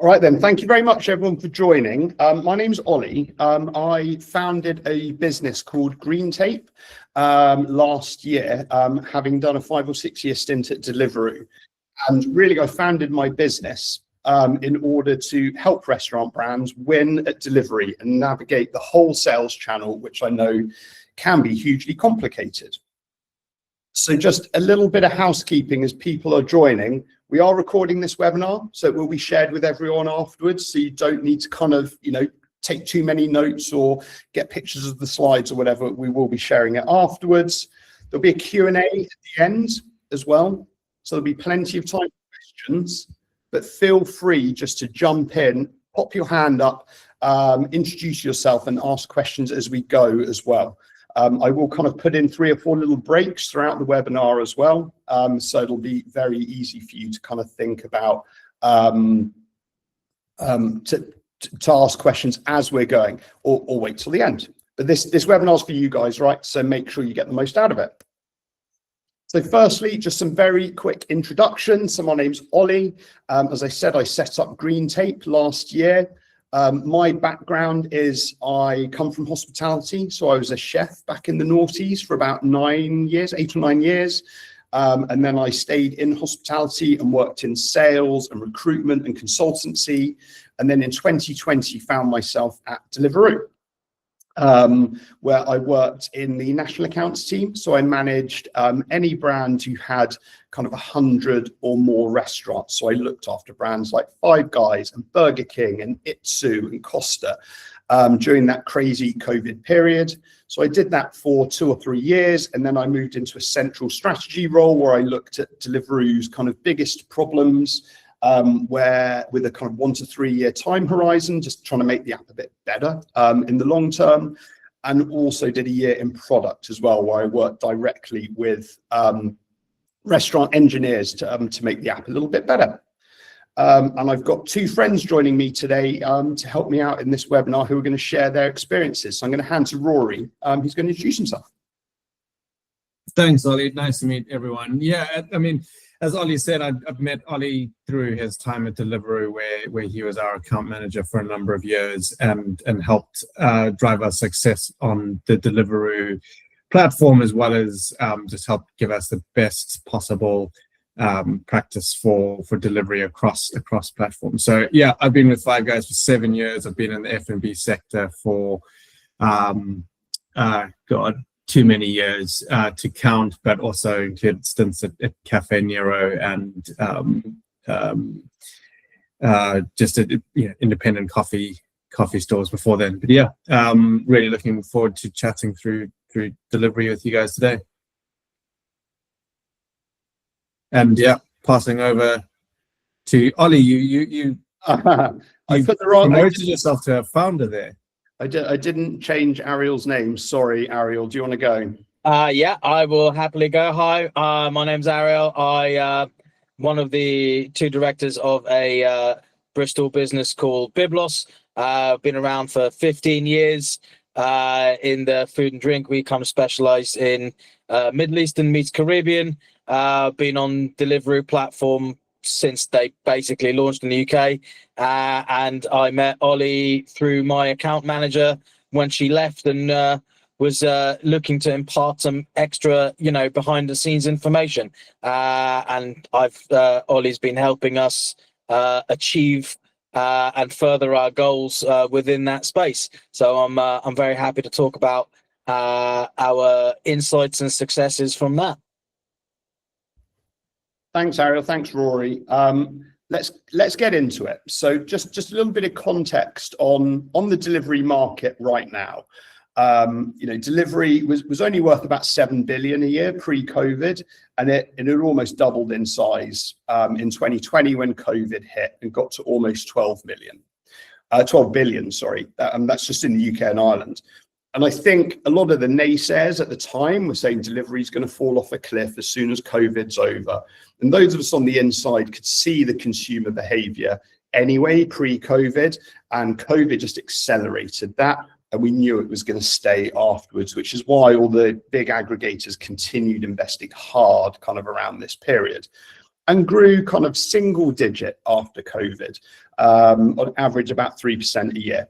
All right then, thank you very much everyone for joining. My name's Ollie. I founded a business called Green Tape last year, having done a 5 or 6 year stint at Deliveroo. And really I founded my business in order to help restaurant brands win at delivery and navigate the whole sales channel, which I know can be hugely complicated. So just a little bit of housekeeping as people are joining. We are recording this webinar, so it will be shared with everyone afterwards. So you don't need to kind of, take too many notes or get pictures of the slides or whatever. We will be sharing it afterwards. There'll be a Q&A at the end as well. So there'll be plenty of time for questions, but feel free just to jump in, pop your hand up, introduce yourself and ask questions as we go as well. I will kind of put in 3 or 4 little breaks throughout the webinar as well. So it'll be very easy for you to kind of think about to ask questions as we're going, or wait till the end. But this webinar is for you guys, right? So make sure you get the most out of it. So firstly, just some very quick introductions. So my name's Ollie. As I said, I set up Green Tape last year. My background is I come from hospitality. So I was a chef back in the noughties for about 9 years, 8 or 9 years. And then I stayed in hospitality and worked in sales and recruitment and consultancy. And then in 2020, found myself at Deliveroo, where I worked in the national accounts team. So I managed any brand who had kind of 100 or more restaurants. So I looked after brands like Five Guys and Burger King and Itsu and Costa during that crazy COVID period. So I did that for 2 or 3 years. And then I moved into a central strategy role where I looked at Deliveroo's kind of biggest problems, where with a kind of 1 to 3 year time horizon, just trying to make the app a bit better in the long term. And also did a year in product as well, where I worked directly with restaurant engineers to make the app a little bit better. And I've got 2 friends joining me today to help me out in this webinar who are going to share their experiences. So I'm going to hand to Rory, who's going to introduce himself. Thanks, Ollie. Nice to meet everyone. Yeah, I mean, as Ollie said, I've met Ollie through his time at Deliveroo, where he was our account manager for a number of years and helped drive our success on the Deliveroo platform, as well as just help give us the best possible practice for delivery across platforms. So yeah, I've been with Five Guys for 7 years. I've been in the F&B sector for too many years to count, but also included stints at Cafe Nero and just at independent coffee stores before then. But yeah, really looking forward to chatting through delivery with you guys today. And yeah, passing over to Ollie. You put the wrong. Promoted yourself to a founder there. I didn't change Ariel's name. Sorry, Ariel. Do you want to go? Yeah, I will happily go. Hi, my name's Ariel. I one of the 2 directors of a Bristol business called Biblos. Been around for 15 years in the food and drink. We kind of specialize in Middle Eastern meets Caribbean. Been on Deliveroo platform since they basically launched in the UK, and I met Ollie through my account manager when she left and was looking to impart some extra, behind the scenes information. And Ollie's been helping us achieve and further our goals within that space. So I'm very happy to talk about our insights and successes from that. Thanks, Ariel. Thanks, Rory. Let's get into it. So just a little bit of context on the delivery market right now. Delivery was only worth about 7 billion a year pre-COVID, and it almost doubled in size in 2020 when COVID hit and got to almost 12 billion. Sorry, that's just in the UK and Ireland. And I think a lot of the naysayers at the time were saying delivery is going to fall off a cliff as soon as COVID's over. And those of us on the inside could see the consumer behavior anyway pre-COVID, and COVID just accelerated that. And we knew it was going to stay afterwards, which is why all the big aggregators continued investing hard kind of around this period. and grew kind of single digit after COVID, on average about 3% a year.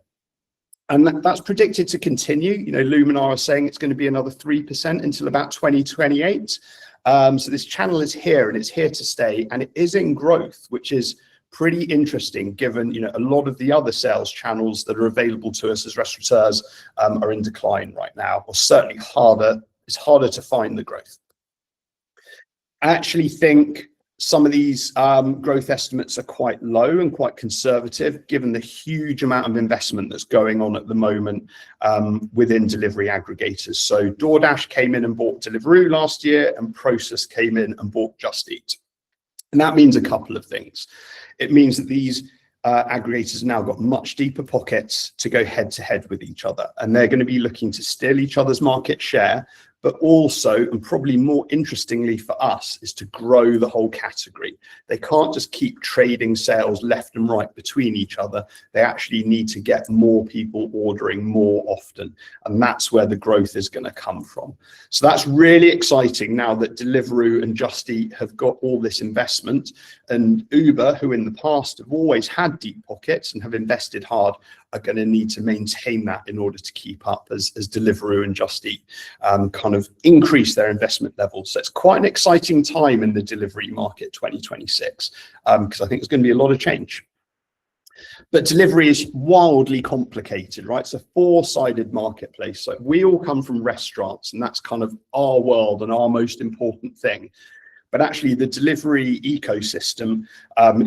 And that's predicted to continue. You know, Luminar are saying it's going to be another 3% until about 2028. So this channel is here and it's here to stay, and it is in growth, which is pretty interesting given, you know, a lot of the other sales channels that are available to us as restaurateurs are in decline right now, or certainly it's harder to find the growth. I actually think some of these growth estimates are quite low and quite conservative, given the huge amount of investment that's going on at the moment within delivery aggregators. So DoorDash came in and bought Deliveroo last year, and Prosus came in and bought Just Eat. And that means a couple of things. It means that these aggregators now got much deeper pockets to go head to head with each other, and they're going to be looking to steal each other's market share, but also, and probably more interestingly for us, is to grow the whole category. They can't just keep trading sales left and right between each other. They actually need to get more people ordering more often, and that's where the growth is going to come from. So that's really exciting now that Deliveroo and Just Eat have got all this investment, and Uber, who in the past have always had deep pockets and have invested hard, are going to need to maintain that in order to keep up as Deliveroo and Just Eat kind of increase their investment levels. So it's quite an exciting time in the delivery market 2026, because I think there's going to be a lot of change. But delivery is wildly complicated, right? It's a four-sided marketplace. So we all come from restaurants, and that's kind of our world and our most important thing. But actually the delivery ecosystem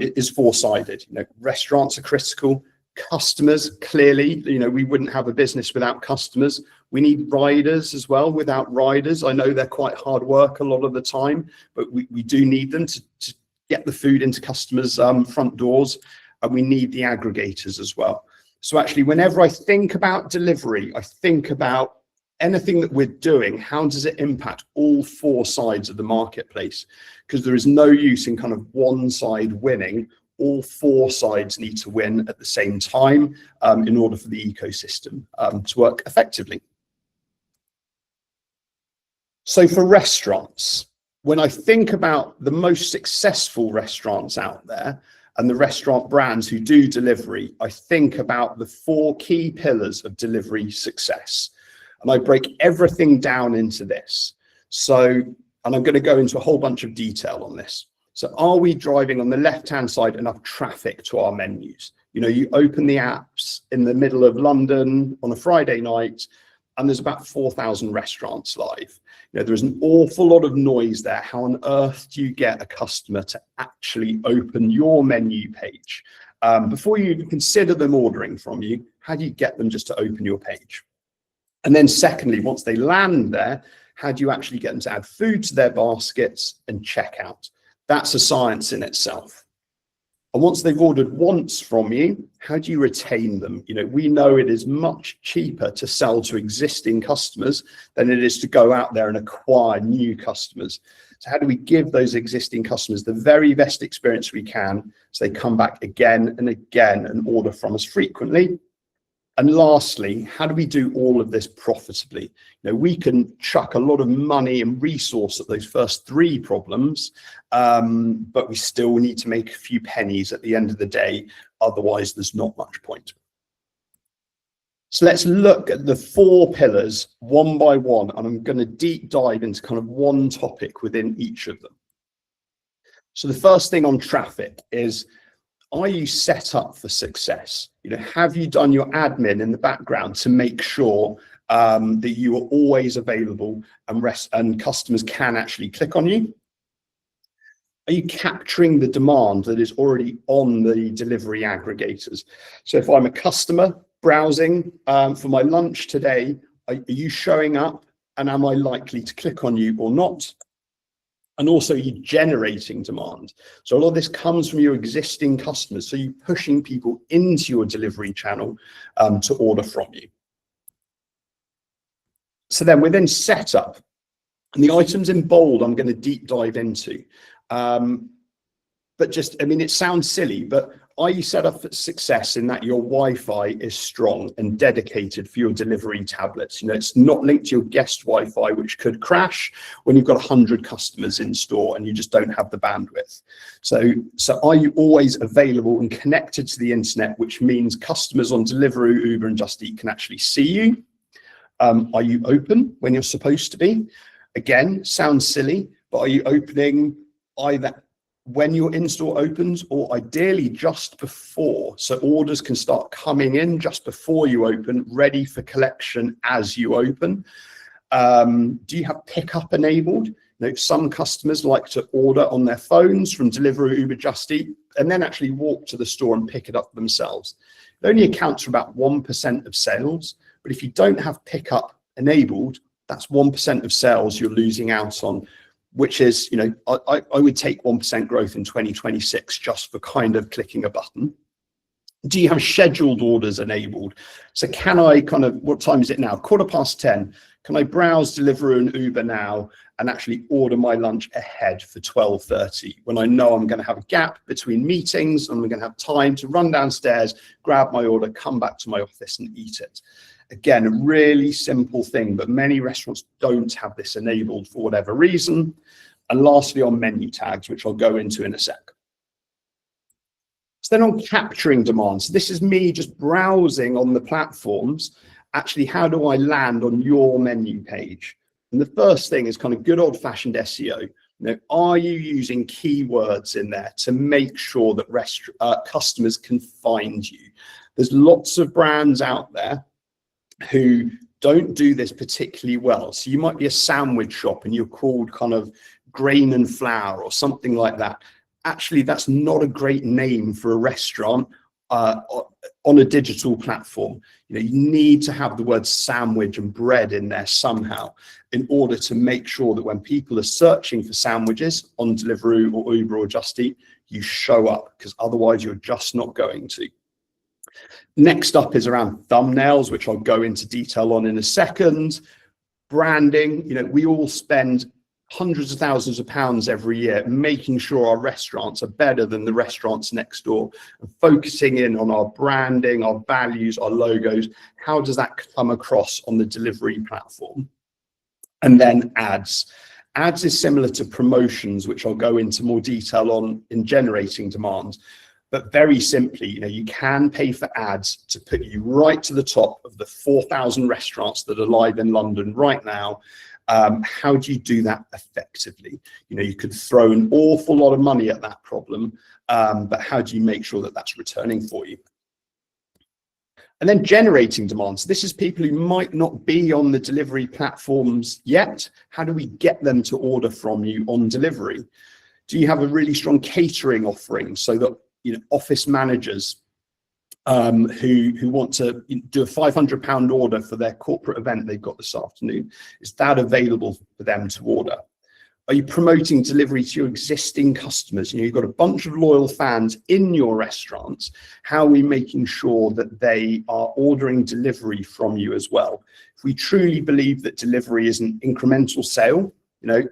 is four-sided. You know, restaurants are critical. Customers, clearly, you know, we wouldn't have a business without customers. We need riders as well. Without riders, I know they're quite hard work a lot of the time, but we do need them to get the food into customers' front doors, and we need the aggregators as well. So actually, whenever I think about delivery, I think about anything that we're doing, how does it impact all four sides of the marketplace? Because there is no use in kind of one side winning. All four sides need to win at the same time in order for the ecosystem to work effectively. So for restaurants, when I think about the most successful restaurants out there and the restaurant brands who do delivery, I think about the four key pillars of delivery success. And I break everything down into this. So, and I'm going to go into a whole bunch of detail on this. So are we driving on the left-hand side enough traffic to our menus? You know, you open the apps in the middle of London on a Friday night, and there's about 4,000 restaurants live. You know, there's an awful lot of noise there. How on earth do you get a customer to actually open your menu page? Before you even consider them ordering from you, how do you get them just to open your page? And then secondly, once they land there, how do you actually get them to add food to their baskets and check out? That's a science in itself. And once they've ordered once from you, how do you retain them? You know, we know it is much cheaper to sell to existing customers than it is to go out there and acquire new customers. So how do we give those existing customers the very best experience we can so they come back again and again and order from us frequently? And lastly, how do we do all of this profitably? You know, we can chuck a lot of money and resource at those first three problems, but we still need to make a few pennies at the end of the day. Otherwise, there's not much point. So let's look at the four pillars one by one, and I'm going to deep dive into kind of one topic within each of them. So the first thing on traffic is, are you set up for success? You know, have you done your admin in the background to make sure that you are always available and customers can actually click on you? Are you capturing the demand that is already on the delivery aggregators? So if I'm a customer browsing for my lunch today, are you showing up, and am I likely to click on you or not? And also, you're generating demand. So a lot of this comes from your existing customers. So you're pushing people into your delivery channel to order from you. So then within setup, and the items in bold, I'm going to deep dive into. But just, I mean, it sounds silly, but are you set up for success in that your Wi-Fi is strong and dedicated for your delivery tablets? You know, it's not linked to your guest Wi-Fi, which could crash when you've got 100 customers in store and you just don't have the bandwidth. So are you always available and connected to the internet, which means customers on Deliveroo, Uber, and Just Eat can actually see you? Are you open when you're supposed to be? Again, sounds silly, but are you opening either when your in-store opens or ideally just before, so orders can start coming in just before you open, ready for collection as you open? Do you have pickup enabled? You know, some customers like to order on their phones from Deliveroo, Uber, Just Eat, and then actually walk to the store and pick it up themselves. It only accounts for about 1% of sales, but if you don't have pickup enabled, that's 1% of sales you're losing out on, which is, you know, I would take 1% growth in 2026 just for kind of clicking a button. Do you have scheduled orders enabled? So can I kind of, what time is it now? 10:15. Can I browse Deliveroo and Uber now and actually order my lunch ahead for 12:30 when I know I'm going to have a gap between meetings and I'm going to have time to run downstairs, grab my order, come back to my office and eat it? Again, a really simple thing, but many restaurants don't have this enabled for whatever reason. And lastly, on menu tags, which I'll go into in a sec. So then on capturing demand, so this is me just browsing on the platforms. Actually, how do I land on your menu page? And the first thing is kind of good old fashioned SEO. You know, are you using keywords in there to make sure that customers can find you? There's lots of brands out there who don't do this particularly well. So you might be a sandwich shop and you're called kind of Grain and Flour or something like that. Actually, that's not a great name for a restaurant on a digital platform. You know, you need to have the word sandwich and bread in there somehow in order to make sure that when people are searching for sandwiches on Deliveroo or Uber or Just Eat, you show up, because otherwise you're just not going to. Next up is around thumbnails, which I'll go into detail on in a second. Branding, you know, we all spend hundreds of thousands of pounds every year making sure our restaurants are better than the restaurants next door, and focusing in on our branding, our values, our logos. How does that come across on the delivery platform? And then ads. Ads is similar to promotions, which I'll go into more detail on in generating demand. But very simply, you know, you can pay for ads to put you right to the top of the 4,000 restaurants that are live in London right now. How do you do that effectively? You know, you could throw an awful lot of money at that problem, but how do you make sure that that's returning for you? And then generating demand. So this is people who might not be on the delivery platforms yet. How do we get them to order from you on delivery? Do you have a really strong catering offering so that, you know, office managers who want to do a £500 order for their corporate event they've got this afternoon, is that available for them to order? Are you promoting delivery to your existing customers? You know, you've got a bunch of loyal fans in your restaurants. How are we making sure that they are ordering delivery from you as well? If we truly believe that delivery is an incremental sale, you know,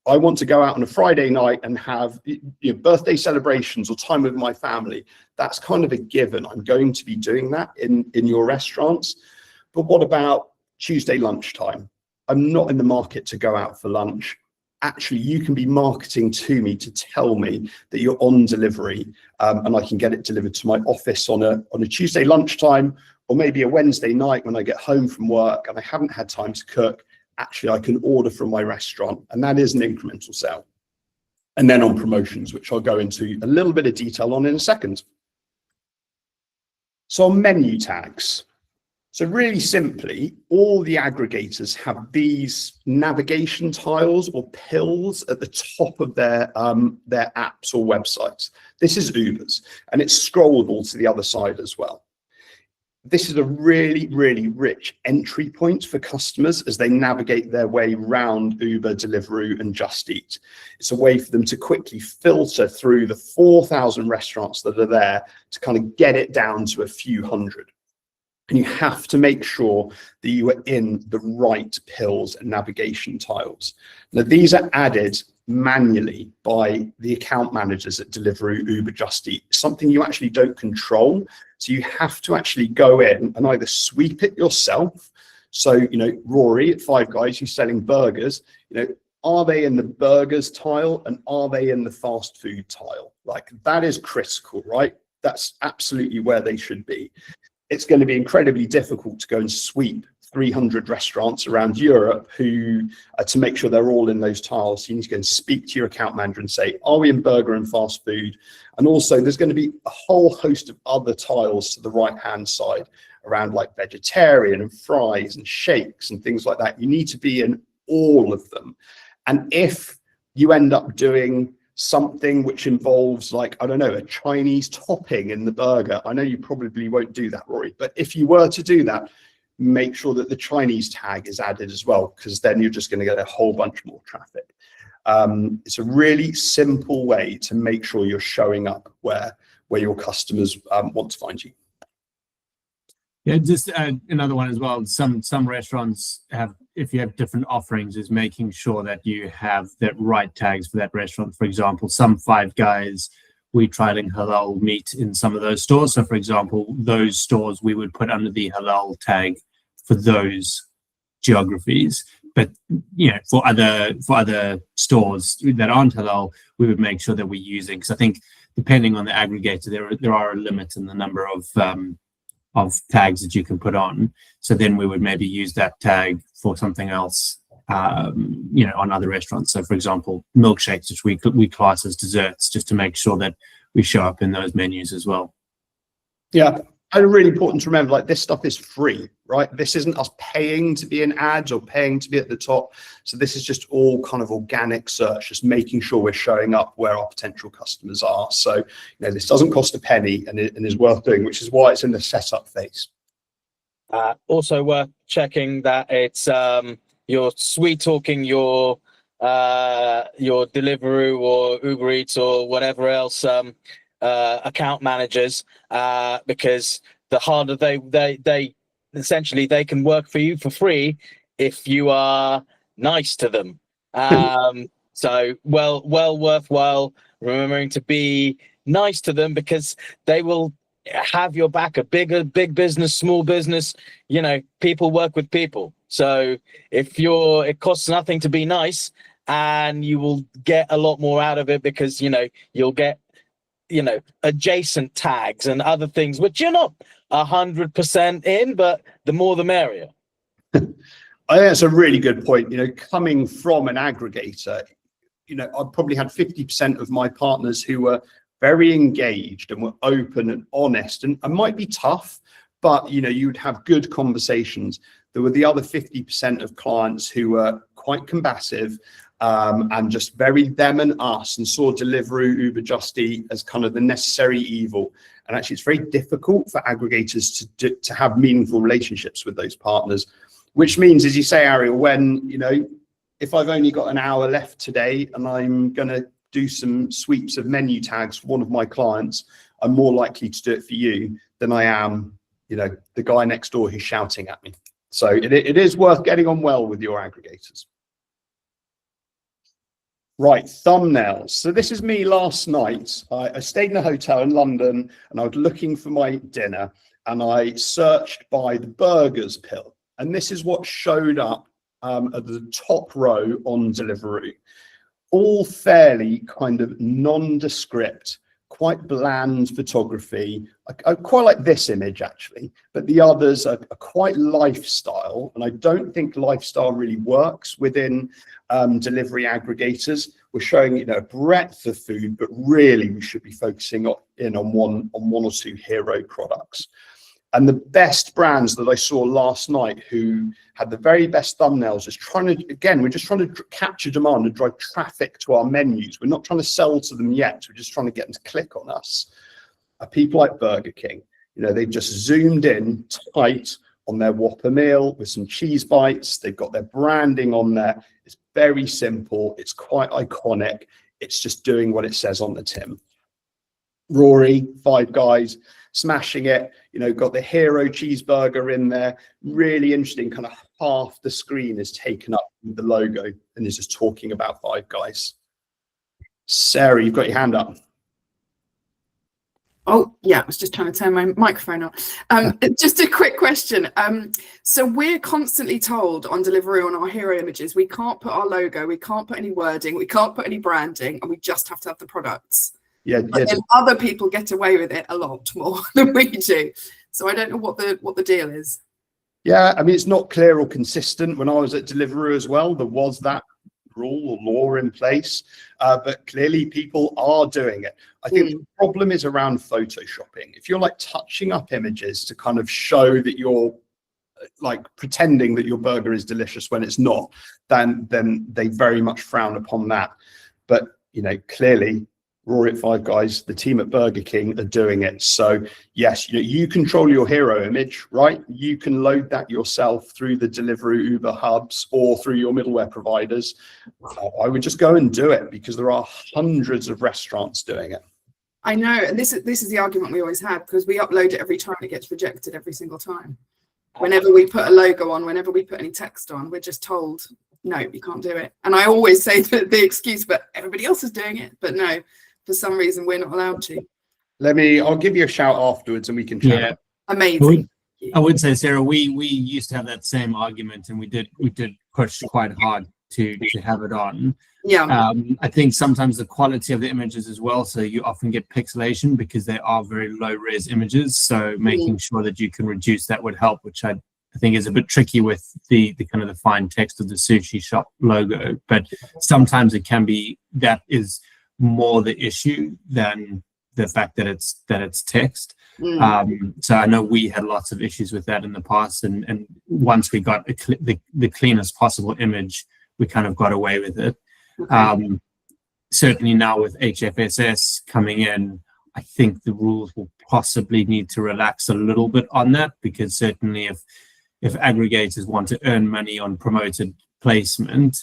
I want to go out on a Friday night and have, you know, birthday celebrations or time with my family. That's kind of a given. I'm going to be doing that in your restaurants. But what about Tuesday lunchtime? I'm not in the market to go out for lunch. Actually, you can be marketing to me to tell me that you're on delivery, and I can get it delivered to my office on a Tuesday lunchtime, or maybe a Wednesday night when I get home from work and I haven't had time to cook. Actually, I can order from my restaurant, and that is an incremental sale. And then on promotions, which I'll go into a little bit of detail on in a second. So on menu tags. So really simply, all the aggregators have these navigation tiles or pills at the top of their apps or websites. This is Uber's, and it's scrollable to the other side as well. This is a really, really rich entry point for customers as they navigate their way around Uber, Deliveroo, and Just Eat. It's a way for them to quickly filter through the 4,000 restaurants that are there to kind of get it down to a few hundred. And you have to make sure that you are in the right pills and navigation tiles. Now, these are added manually by the account managers at Deliveroo, Uber, Just Eat, something you actually don't control. So you have to actually go in and either sweep it yourself. So, you know, Rory at Five Guys, who's selling burgers, you know, are they in the burgers tile and are they in the fast food tile? Like, that is critical, right? That's absolutely where they should be. It's going to be incredibly difficult to go and sweep 300 restaurants around Europe who to make sure they're all in those tiles. You need to go and speak to your account manager and say, are we in burger and fast food? And also there's going to be a whole host of other tiles to the right hand side around like vegetarian and fries and shakes and things like that. You need to be in all of them. And if you end up doing something which involves, like, I don't know, a Chinese topping in the burger, I know you probably won't do that, Rory, but if you were to do that, make sure that the Chinese tag is added as well, because then you're just going to get a whole bunch more traffic. It's a really simple way to make sure you're showing up where your customers want to find you. Yeah, just another one as well. Some restaurants have, if you have different offerings, is making sure that you have the right tags for that restaurant. For example, some Five Guys, we trialing halal meat in some of those stores. So, for example, those stores we would put under the halal tag for those geographies. But you know, for other stores that aren't halal, we would make sure that we're using. Because I think depending on the aggregator, there are a limit in the number of tags that you can put on. So then we would maybe use that tag for something else, you know, on other restaurants. So for example, milkshakes, which we class as desserts, just to make sure that we show up in those menus as well. Yeah, and really important to remember, like, this stuff is free, right? This isn't us paying to be in ads or paying to be at the top. So this is just all kind of organic search, just making sure we're showing up where our potential customers are. So, you know, this doesn't cost a penny and is worth doing, which is why it's in the setup phase. Also worth checking that it's you're sweet talking your Deliveroo or Uber Eats or whatever else account managers, because the harder they essentially they can work for you for free if you are nice to them. So well worthwhile remembering to be nice to them, because they will have your back. A big business, small business, you know, people work with people. So if it costs nothing to be nice, and you will get a lot more out of it, because, you know, you'll get, you know, adjacent tags and other things which you're not 100% in, but the more the merrier. I think that's a really good point. You know, coming from an aggregator, you know, I probably had 50% of my partners who were very engaged and were open and honest, and might be tough, but, you know, you'd have good conversations. There were the other 50% of clients who were quite combative, and just very them and us, and saw Deliveroo, Uber, Just Eat as kind of the necessary evil. And actually, it's very difficult for aggregators to have meaningful relationships with those partners, which means, as you say, Ariel, when, you know, if I've only got an hour left today and I'm going to do some sweeps of menu tags for one of my clients, I'm more likely to do it for you than I am, you know, the guy next door who's shouting at me. So it is worth getting on well with your aggregators. Right, thumbnails. So this is me last night. I stayed in a hotel in London and I was looking for my dinner, and I searched by the burgers pill. And this is what showed up at the top row on Deliveroo. All fairly kind of nondescript, quite bland photography. I quite like this image actually, but the others are quite lifestyle, and I don't think lifestyle really works within delivery aggregators. We're showing, you know, a breadth of food, but really we should be focusing on one or two hero products. And the best brands that I saw last night who had the very best thumbnails is we're just trying to capture demand and drive traffic to our menus. We're not trying to sell to them yet. We're just trying to get them to click on us. People like Burger King, you know, they've just zoomed in tight on their Whopper meal with some cheese bites. They've got their branding on there. It's very simple. It's quite iconic. It's just doing what it says on the tin. Rory, Five Guys, smashing it. You know, got the hero cheeseburger in there. Really interesting. Kind of half the screen is taken up with the logo and is just talking about Five Guys. Sarah, you've got your hand up. Oh, yeah, I was just trying to turn my microphone on. Just a quick question. So we're constantly told on Deliveroo on our hero images, we can't put our logo, we can't put any wording, we can't put any branding, and we just have to have the products. But then other people get away with it a lot more than we do. So I don't know what the deal is. Yeah, I mean, it's not clear or consistent. When I was at Deliveroo as well, there was that rule or law in place, but clearly people are doing it. I think the problem is around photoshopping. If you're like touching up images to kind of show that you're like pretending that your burger is delicious when it's not, then they very much frown upon that. But you know, clearly Rory at Five Guys, the team at Burger King are doing it. So yes, you control your hero image, right? You can load that yourself through the Deliveroo Uber hubs or through your middleware providers. I would just go and do it because there are hundreds of restaurants doing it. I know, and this is the argument we always have, because we upload it every time, it gets rejected every single time. Whenever we put a logo on, whenever we put any text on, we're just told, no, you can't do it. And I always say the excuse, but everybody else is doing it. But no, for some reason, we're not allowed to. I'll give you a shout afterwards and we can chat. Yeah. Amazing. I would say, Sarah, we used to have that same argument, and we did push quite hard to have it on. Yeah. I think sometimes the quality of the images as well, so you often get pixelation because they are very low res images, so making sure that you can reduce that would help, which I think is a bit tricky with the kind of the fine text of the sushi shop logo. But sometimes it can be, that is more the issue than the fact that it's text. So I know we had lots of issues with that in the past, and once we got the cleanest possible image, we kind of got away with it. Okay. Certainly now with HFSS coming in, I think the rules will possibly need to relax a little bit on that, because certainly if aggregators want to earn money on promoted placement,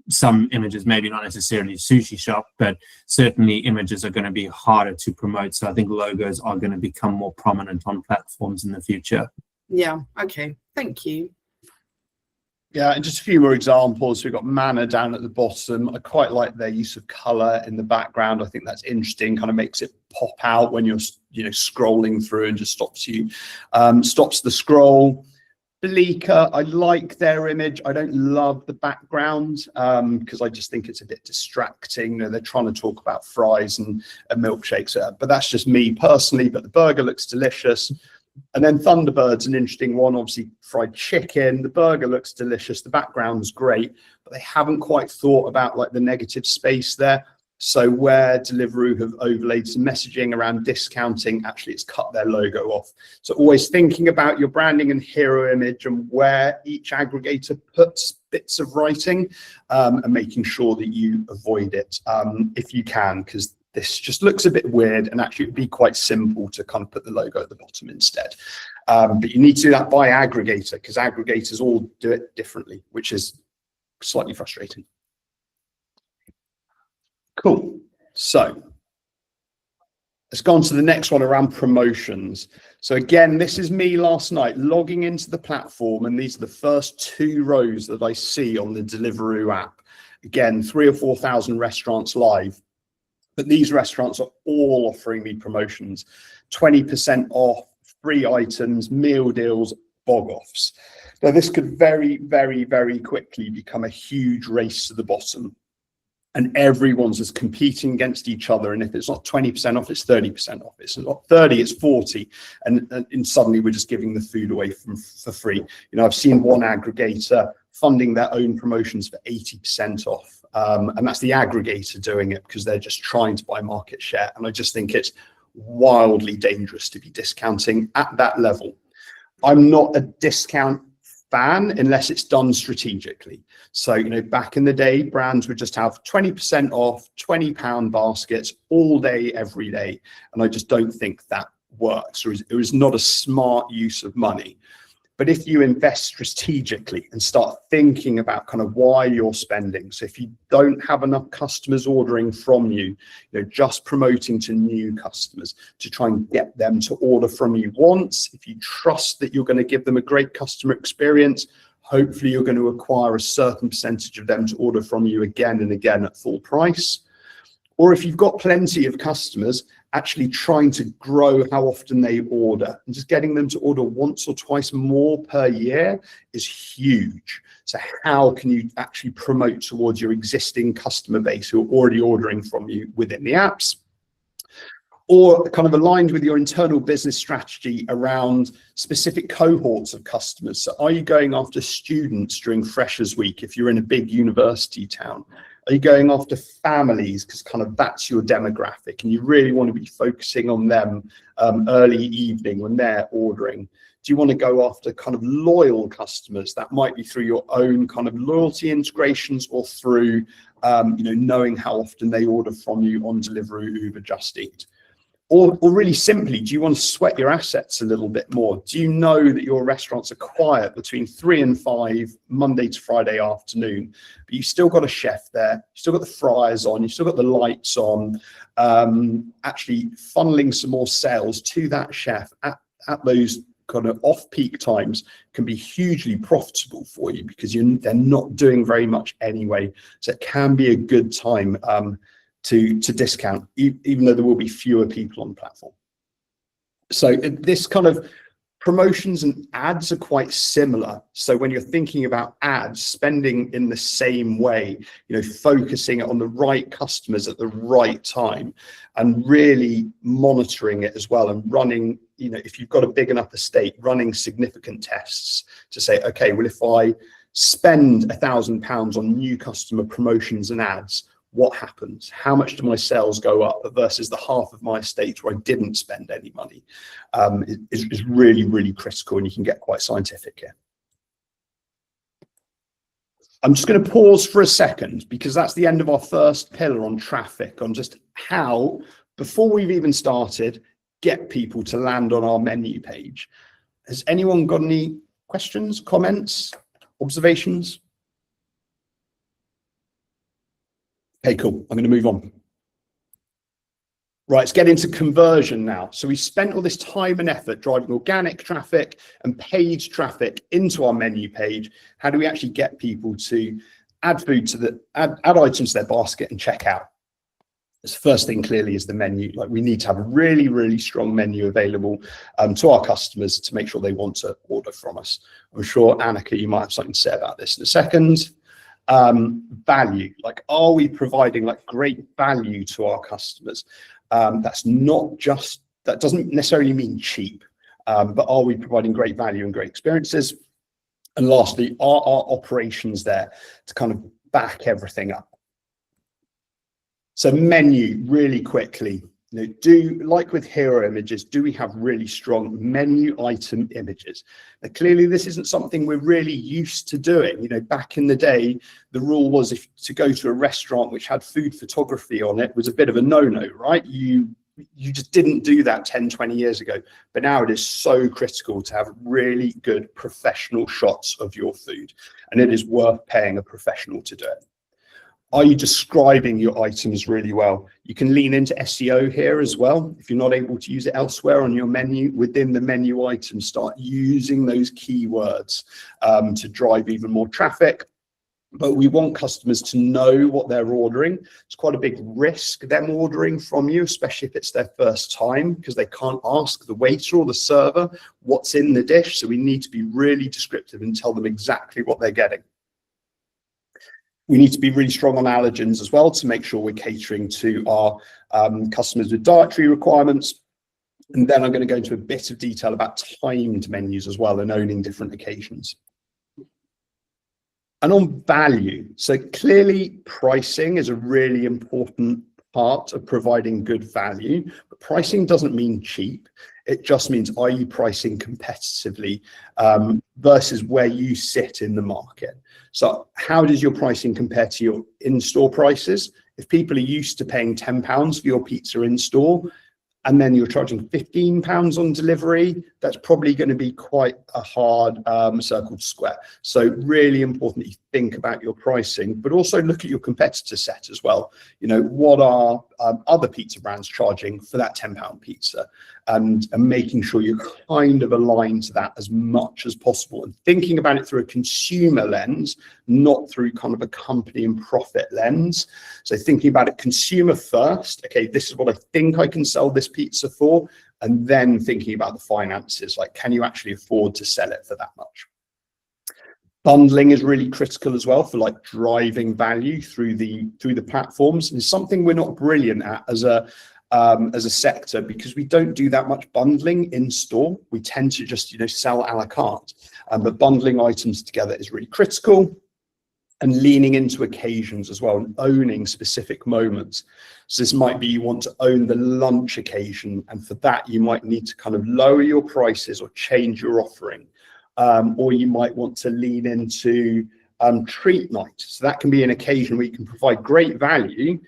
some images, maybe not necessarily sushi shop, but certainly images are going to be harder to promote. So I think logos are going to become more prominent on platforms in the future. Yeah. Okay. Thank you. Yeah, and just a few more examples. We've got Manor down at the bottom. I quite like their use of color in the background. I think that's interesting, kind of makes it pop out when you're scrolling through and just stops the scroll. Bleaker, I like their image. I don't love the background because I just think it's a bit distracting. You know, they're trying to talk about fries and milkshakes, but that's just me personally. But the burger looks delicious. And then Thunderbird's an interesting one, obviously fried chicken. The burger looks delicious. The background's great, but they haven't quite thought about like the negative space there. So where Deliveroo have overlaid some messaging around discounting, actually it's cut their logo off. So always thinking about your branding and hero image and where each aggregator puts bits of writing and making sure that you avoid it if you can, because this just looks a bit weird, and actually it would be quite simple to kind of put the logo at the bottom instead. But you need to do that by aggregator, because aggregators all do it differently, which is slightly frustrating. Cool. So let's go on to the next one around promotions. So again, this is me last night logging into the platform, and these are the first 2 rows that I see on the Deliveroo app. Again, 3,000 or 4,000 restaurants live. But these restaurants are all offering me promotions, 20% off, free items, meal deals, bog offs. Now, this could very, very, very quickly become a huge race to the bottom. And everyone's just competing against each other. And if it's not 20% off, it's 30% off. It's not 30, it's 40. And suddenly we're just giving the food away for free. You know, I've seen one aggregator funding their own promotions for 80% off. And that's the aggregator doing it because they're just trying to buy market share. And I just think it's wildly dangerous to be discounting at that level. I'm not a discount fan unless it's done strategically. So, you know, back in the day, brands would just have 20% off, £20 baskets all day, every day. And I just don't think that works, or it was not a smart use of money. But if you invest strategically and start thinking about kind of why you're spending, so if you don't have enough customers ordering from you, just promoting to new customers to try and get them to order from you once, if you trust that you're going to give them a great customer experience, hopefully you're going to acquire a certain percentage of them to order from you again and again at full price. Or if you've got plenty of customers, actually trying to grow how often they order, and just getting them to order once or twice more per year is huge. So how can you actually promote towards your existing customer base who are already ordering from you within the apps? Or kind of aligned with your internal business strategy around specific cohorts of customers. So are you going after students during Freshers Week if you're in a big university town? Are you going after families because kind of that's your demographic and you really want to be focusing on them early evening when they're ordering? Do you want to go after kind of loyal customers? That might be through your own kind of loyalty integrations or through knowing how often they order from you on Deliveroo, Uber, Just Eat. Or really simply, do you want to sweat your assets a little bit more? Do you know that your restaurants are quiet between 3 and 5, Monday to Friday afternoon, but you've still got a chef there, you've still got the fryers on, you've still got the lights on, actually funneling some more sales to that chef at those kind of off-peak times can be hugely profitable for you because they're not doing very much anyway. So it can be a good time to discount, even though there will be fewer people on the platform. So this kind of promotions and ads are quite similar. So when you're thinking about ads, spending in the same way, focusing on the right customers at the right time and really monitoring it as well, and running, if you've got a big enough estate, running significant tests to say, okay, well, if I spend £1,000 on new customer promotions and ads, what happens? How much do my sales go up versus the half of my estate where I didn't spend any money? Is really, really critical, and you can get quite scientific here. I'm just going to pause for a second because that's the end of our first pillar on traffic, on just how, before we've even started, get people to land on our menu page. Has anyone got any questions, comments, observations? Okay, cool. I'm going to move on. Right, let's get into conversion now. So we spent all this time and effort driving organic traffic and paid traffic into our menu page. How do we actually get people to add items to their basket and check out? The first thing clearly is the menu. Like, we need to have a really, really strong menu available to our customers to make sure they want to order from us. I'm sure, Annika, you might have something to say about this in a second. Value, like, are we providing like great value to our customers? That doesn't necessarily mean cheap, but are we providing great value and great experiences? And lastly, are our operations there to kind of back everything up? So menu, really quickly, like with hero images, do we have really strong menu item images? Now, clearly, this isn't something we're really used to doing. Back in the day, the rule was if to go to a restaurant which had food photography on it was a bit of a no-no, right? You just didn't do that 10, 20 years ago. But now it is so critical to have really good professional shots of your food, and it is worth paying a professional to do it. Are you describing your items really well? You can lean into SEO here as well. If you're not able to use it elsewhere on your menu, within the menu items, start using those keywords to drive even more traffic. But we want customers to know what they're ordering. It's quite a big risk them ordering from you, especially if it's their first time, because they can't ask the waiter or the server what's in the dish. So we need to be really descriptive and tell them exactly what they're getting. We need to be really strong on allergens as well to make sure we're catering to our customers with dietary requirements. And then I'm going to go into a bit of detail about timed menus as well and owning different occasions. And on value, so clearly pricing is a really important part of providing good value, but pricing doesn't mean cheap. It just means, are you pricing competitively versus where you sit in the market? So how does your pricing compare to your in-store prices? If people are used to paying £10 for your pizza in store, and then you're charging £15 on delivery, that's probably going to be quite a hard circle to square. So really important that you think about your pricing, but also look at your competitor set as well. You know, what are other pizza brands charging for that £10 pizza, and making sure you're kind of aligned to that as much as possible, and thinking about it through a consumer lens, not through kind of a company and profit lens. So thinking about it consumer first, okay, this is what I think I can sell this pizza for, and then thinking about the finances, like can you actually afford to sell it for that much? Bundling is really critical as well for like driving value through the platforms, and it's something we're not brilliant at as a sector, because we don't do that much bundling in store. We tend to just, you know, sell a la carte, but bundling items together is really critical, and leaning into occasions as well and owning specific moments. So this might be you want to own the lunch occasion, and for that you might need to kind of lower your prices or change your offering, or you might want to lean into treat night. So that can be an occasion where you can provide great value,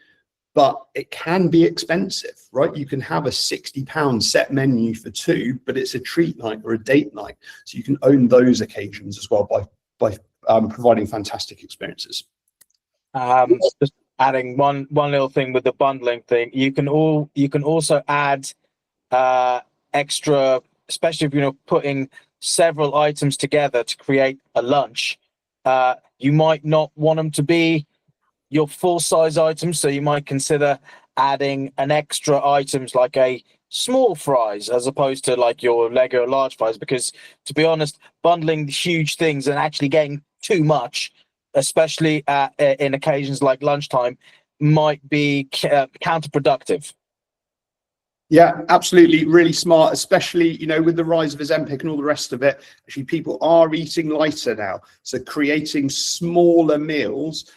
but it can be expensive, right? You can have a £60 set menu for two, but it's a treat night or a date night. So you can own those occasions as well by providing fantastic experiences. Just adding one little thing with the bundling thing, you can also add extra, especially if you're putting several items together to create a lunch. You might not want them to be your full size items, so you might consider adding an extra items like a small fries as opposed to like your Lego large fries, because to be honest, bundling huge things and actually getting too much, especially in occasions like lunchtime, might be counterproductive. Yeah, absolutely. Really smart, especially, you know, with the rise of Ozempic and all the rest of it. Actually, people are eating lighter now. So creating smaller meals,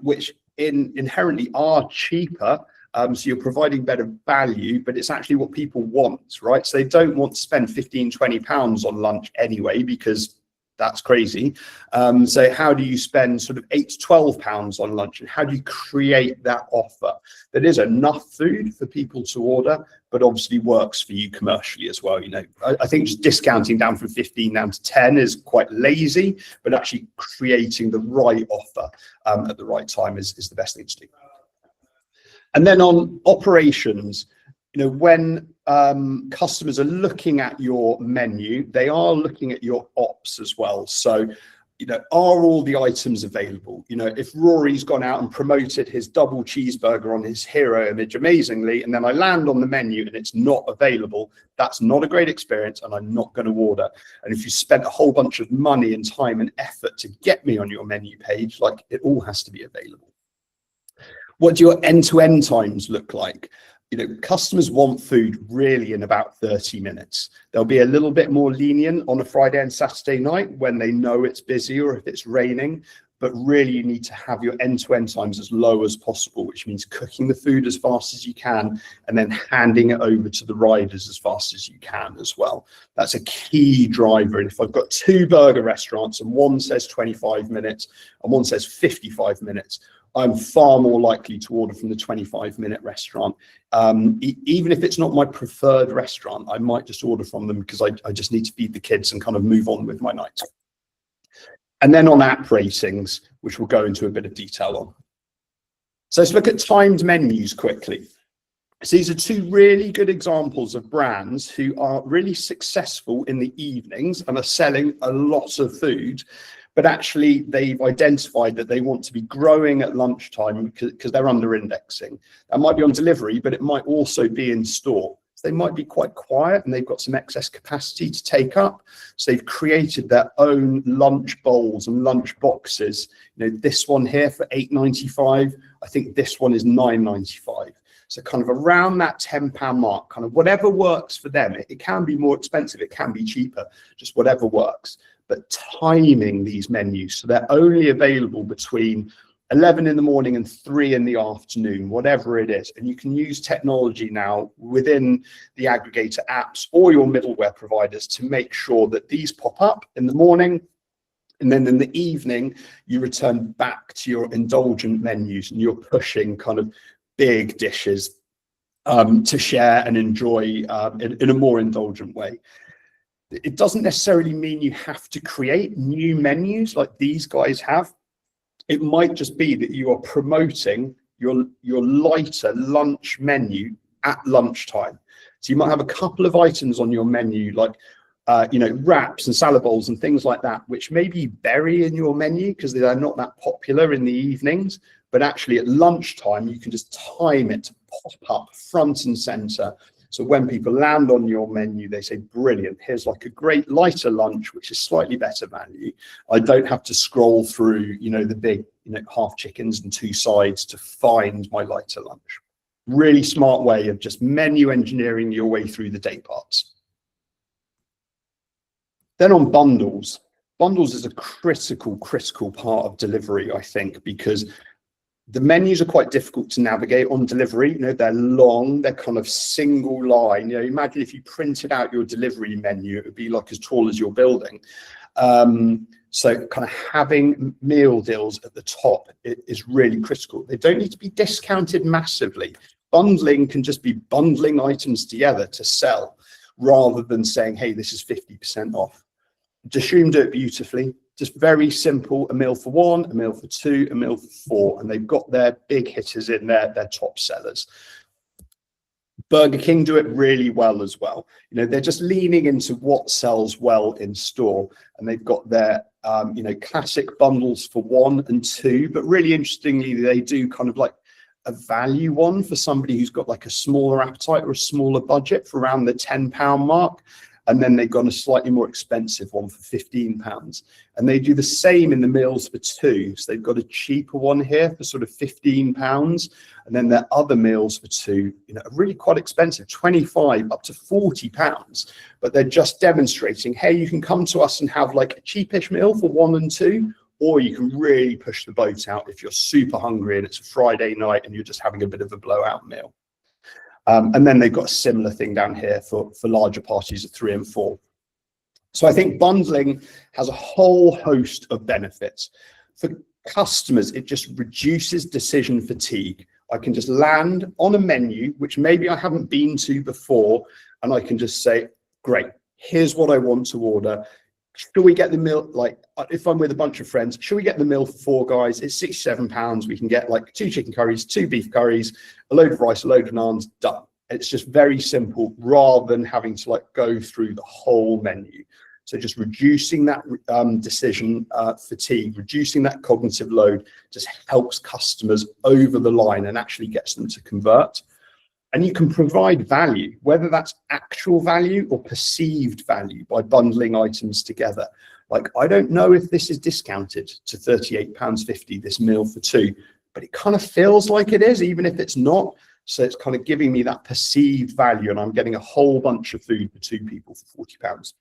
which inherently are cheaper. So you're providing better value, but it's actually what people want, right? So they don't want to spend £15-20 on lunch anyway, because that's crazy. So how do you spend sort of £8 to £12 on lunch, and how do you create that offer that is enough food for people to order, but obviously works for you commercially as well? You know, I think just discounting down from 15 down to 10 is quite lazy, but actually creating the right offer at the right time is the best thing to do. And then on operations, you know, when customers are looking at your menu, they are looking at your ops as well. So, you know, are all the items available? You know, if Rory's gone out and promoted his double cheeseburger on his hero image amazingly, and then I land on the menu and it's not available, that's not a great experience, and I'm not going to order. And if you spent a whole bunch of money and time and effort to get me on your menu page, like, it all has to be available. What do your end-to-end times look like? You know, customers want food really in about 30 minutes. They'll be a little bit more lenient on a Friday and Saturday night when they know it's busy or if it's raining, but really you need to have your end-to-end times as low as possible, which means cooking the food as fast as you can and then handing it over to the riders as fast as you can as well. That's a key driver. And if I've got two burger restaurants and one says 25 minutes and one says 55 minutes, I'm far more likely to order from the 25-minute restaurant. Even if it's not my preferred restaurant, I might just order from them because I just need to feed the kids and kind of move on with my night. And then on app ratings, which we'll go into a bit of detail on. So let's look at timed menus quickly. So these are two really good examples of brands who are really successful in the evenings and are selling a lot of food, but actually they've identified that they want to be growing at lunchtime because they're under indexing. That might be on delivery, but it might also be in store. So they might be quite quiet and they've got some excess capacity to take up. So they've created their own lunch bowls and lunch boxes. You know, this one here for £8.95. I think this one is £9.95. So kind of around that £10 mark, kind of whatever works for them. It can be more expensive, it can be cheaper, just whatever works. But timing these menus, so they're only available between 11 in the morning and 3 in the afternoon, whatever it is. And you can use technology now within the aggregator apps or your middleware providers to make sure that these pop up in the morning, and then in the evening, you return back to your indulgent menus and you're pushing kind of big dishes to share and enjoy in a more indulgent way. It doesn't necessarily mean you have to create new menus like these guys have. It might just be that you are promoting your lighter lunch menu at lunchtime. So you might have a couple of items on your menu, like wraps and salad bowls and things like that, which maybe you bury in your menu because they're not that popular in the evenings. But actually at lunchtime, you can just time it to pop up front and center. So when people land on your menu, they say, brilliant, here's like a great lighter lunch, which is slightly better value. I don't have to scroll through, the big, half chickens and 2 sides to find my lighter lunch. Really smart way of just menu engineering your way through the day parts. Then on bundles. Bundles is a critical part of delivery, I think, because the menus are quite difficult to navigate on delivery. They're long, they're kind of single line. Imagine if you printed out your delivery menu, it would be like as tall as your building. So kind of having meal deals at the top is really critical. They don't need to be discounted massively. Bundling can just be bundling items together to sell rather than saying, hey, this is 50% off. Dishoom do it beautifully. Just very simple, a meal for 1, a meal for 2, a meal for 4, and they've got their big hitters in there, their top sellers. Burger King do it really well as well. They're just leaning into what sells well in store, and they've got their classic bundles for 1 and 2, but really interestingly, they do kind of like a value one for somebody who's got like a smaller appetite or a smaller budget for around the £10 mark. And then they've got a slightly more expensive one for £15. And they do the same in the meals for 2. So they've got a cheaper one here for sort of £15. And then their other meals for 2, are really quite expensive, 25 up to £40. But they're just demonstrating, hey, you can come to us and have like a cheapish meal for 1 and 2, or you can really push the boat out if you're super hungry and it's a Friday night and you're just having a bit of a blowout meal. And then they've got a similar thing down here for larger parties at 3 and 4. So I think bundling has a whole host of benefits. For customers, it just reduces decision fatigue. I can just land on a menu, which maybe I haven't been to before, and I can just say, great, here's what I want to order. Should we get the meal, like if I'm with a bunch of friends, should we get the meal for 4 guys? It's £67. We can get like 2 chicken curries, 2 beef curries, a load of rice, a load of naans, done. It's just very simple rather than having to like go through the whole menu. So just reducing that decision fatigue, reducing that cognitive load just helps customers over the line and actually gets them to convert. And you can provide value, whether that's actual value or perceived value by bundling items together. Like, I don't know if this is discounted to £38.50, this meal for 2, but it kind of feels like it is, even if it's not. So it's kind of giving me that perceived value, and I'm getting a whole bunch of food for 2 people for £40.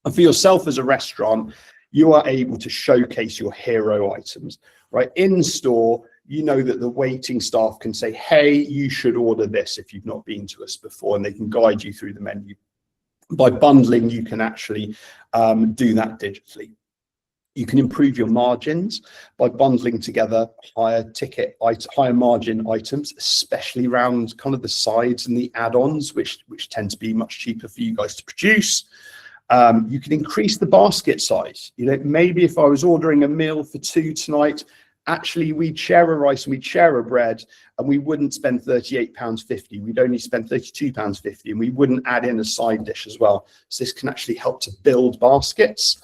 And for yourself as a restaurant, you are able to showcase your hero items, right? In store, that the waiting staff can say, hey, you should order this if you've not been to us before, and they can guide you through the menu. By bundling, you can actually do that digitally. You can improve your margins by bundling together higher margin items, especially around kind of the sides and the add-ons, which tend to be much cheaper for you guys to produce. You can increase the basket size. Maybe if I was ordering a meal for 2 tonight, actually we'd share a rice and we'd share a bread, and we wouldn't spend £38.50. We'd only spend £32.50, and we wouldn't add in a side dish as well. So this can actually help to build baskets.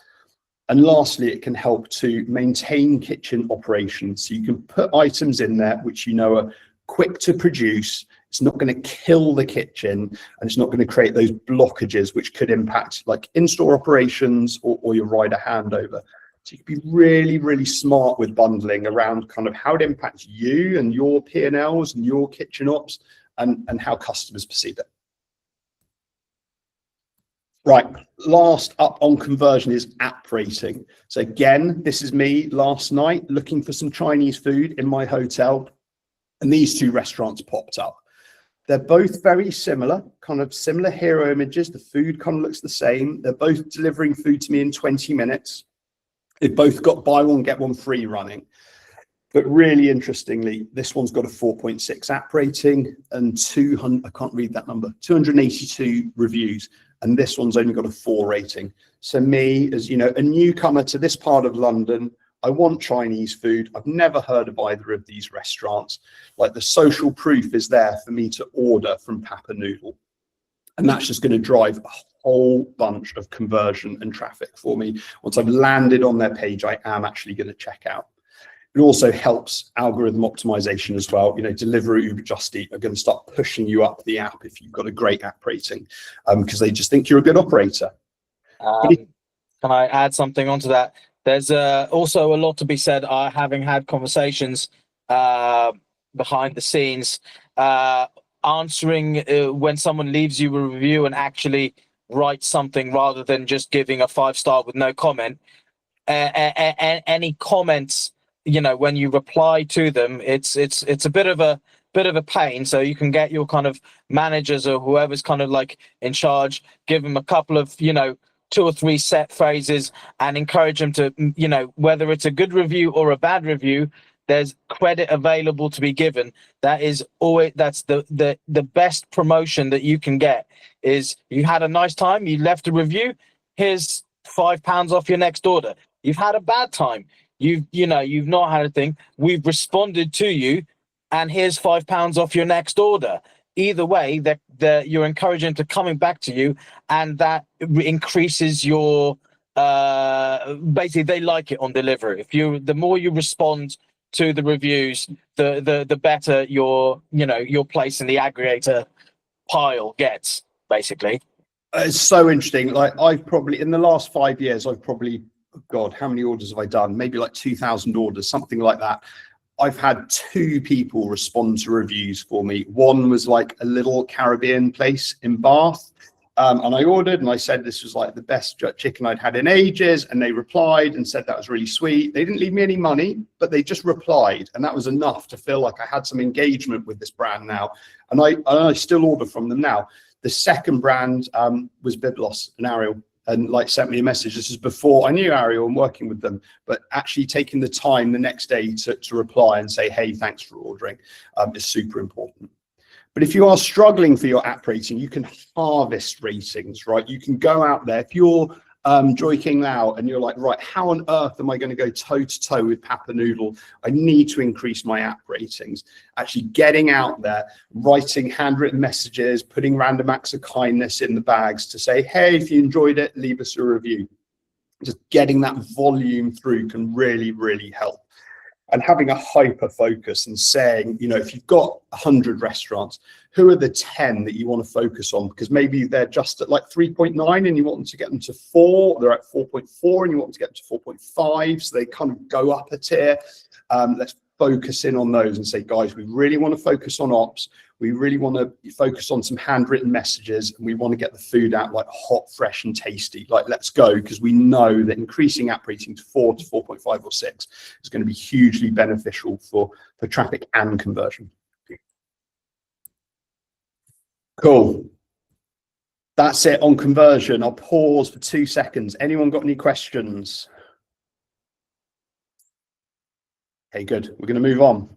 And lastly, it can help to maintain kitchen operations. So you can put items in there which are quick to produce. It's not going to kill the kitchen, and it's not going to create those blockages which could impact like in-store operations or your rider handover. So you can be really, really smart with bundling around kind of how it impacts you and your P&Ls and your kitchen ops and how customers perceive it. Right, last up on conversion is app rating. So again, this is me last night looking for some Chinese food in my hotel, and these 2 restaurants popped up. They're both very similar, kind of similar hero images. The food kind of looks the same. They're both delivering food to me in 20 minutes. They've both got buy 1, get 1 free running. But really interestingly, this one's got a 4.6 app rating and 200, I can't read that number, 282 reviews. and this one's only got a 4 rating. So me, as you know, a newcomer to this part of London, I want Chinese food. I've never heard of either of these restaurants. Like, the social proof is there for me to order from Papa Noodle. And that's just going to drive a whole bunch of conversion and traffic for me. Once I've landed on their page, I am actually going to check out. It also helps algorithm optimization as well. You know, Deliveroo Just Eat are going to start pushing you up the app if you've got a great app rating, because they just think you're a good operator. Can I add something onto that? There's also a lot to be said, having had conversations behind the scenes, answering when someone leaves you a review and actually write something rather than just giving a 5-star with no comment. Any comments, you know, when you reply to them, it's a bit of a pain. So you can get your kind of managers or whoever's kind of like in charge, give them a couple of, you know, 2 or 3 set phrases and encourage them to, you know, whether it's a good review or a bad review, there's credit available to be given. That is always, that's the best promotion that you can get, is you had a nice time, you left a review, here's £5 off your next order. You've had a bad time, you've not had a thing, we've responded to you, and here's £5 off your next order. Either way, that you're encouraging to coming back to you, and that increases your basically they like it on Deliveroo. The more you respond to the reviews, the better your place in the aggregator pile gets, basically. It's so interesting. Like, I've probably, in the last 5 years, God, how many orders have I done? Maybe like 2,000 orders, something like that. I've had 2 people respond to reviews for me. One was like a little Caribbean place in Bath. And I ordered and I said this was like the best chicken I'd had in ages. And they replied and said that was really sweet. They didn't leave me any money, but they just replied. And that was enough to feel like I had some engagement with this brand now. And I still order from them now. The second brand was Biblos and Ariel, and like sent me a message. This is before I knew Ariel and working with them, but actually taking the time the next day to reply and say, hey, thanks for ordering, is super important. But if you are struggling for your app rating, you can harvest ratings, right? You can go out there. If you're Joy King Lau and you're like, right, how on earth am I going to go toe to toe with Papa Noodle? I need to increase my app ratings. Actually getting out there, writing handwritten messages, putting random acts of kindness in the bags to say, hey, if you enjoyed it, leave us a review. Just getting that volume through can really, really help. And having a hyper focus and saying, you know, if you've got 100 restaurants, who are the 10 that you want to focus on? Because maybe they're just at like 3.9 and you want them to get them to 4. They're at 4.4 and you want them to get them to 4.5. So they kind of go up a tier. Let's focus in on those and say, guys, we really want to focus on ops. We really want to focus on some handwritten messages, and we want to get the food out like hot, fresh and tasty. Like, let's go, because we know that increasing app rating to 4 to 4.5 or 6 is going to be hugely beneficial for traffic and conversion. Cool. That's it on conversion. I'll pause for 2 seconds. Anyone got any questions? Okay, good. We're going to move on.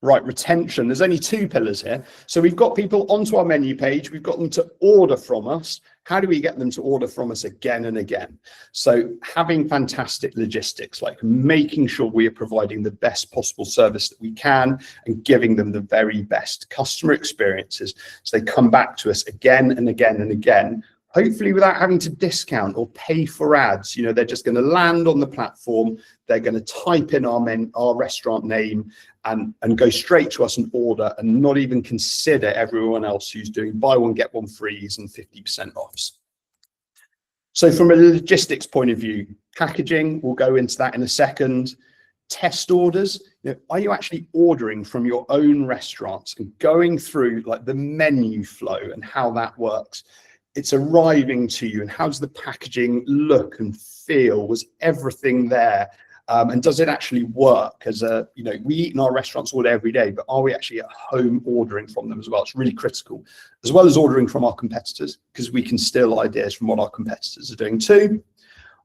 Right, retention. There's only 2 pillars here. So we've got people onto our menu page. We've got them to order from us. How do we get them to order from us again and again? So having fantastic logistics, like making sure we are providing the best possible service that we can and giving them the very best customer experiences so they come back to us again and again and again, hopefully without having to discount or pay for ads. You know, they're just going to land on the platform. They're going to type in our restaurant name and go straight to us and order, and not even consider everyone else who's doing buy one, get one frees and 50% offs. So from a logistics point of view, packaging, we'll go into that in a second. Test orders, you know, are you actually ordering from your own restaurants and going through like the menu flow and how that works? It's arriving to you, and how does the packaging look and feel? Was everything there? And does it actually work? As a, you know, we eat in our restaurants all day, every day, but are we actually at home ordering from them as well? It's really critical, as well as ordering from our competitors, because we can steal ideas from what our competitors are doing too.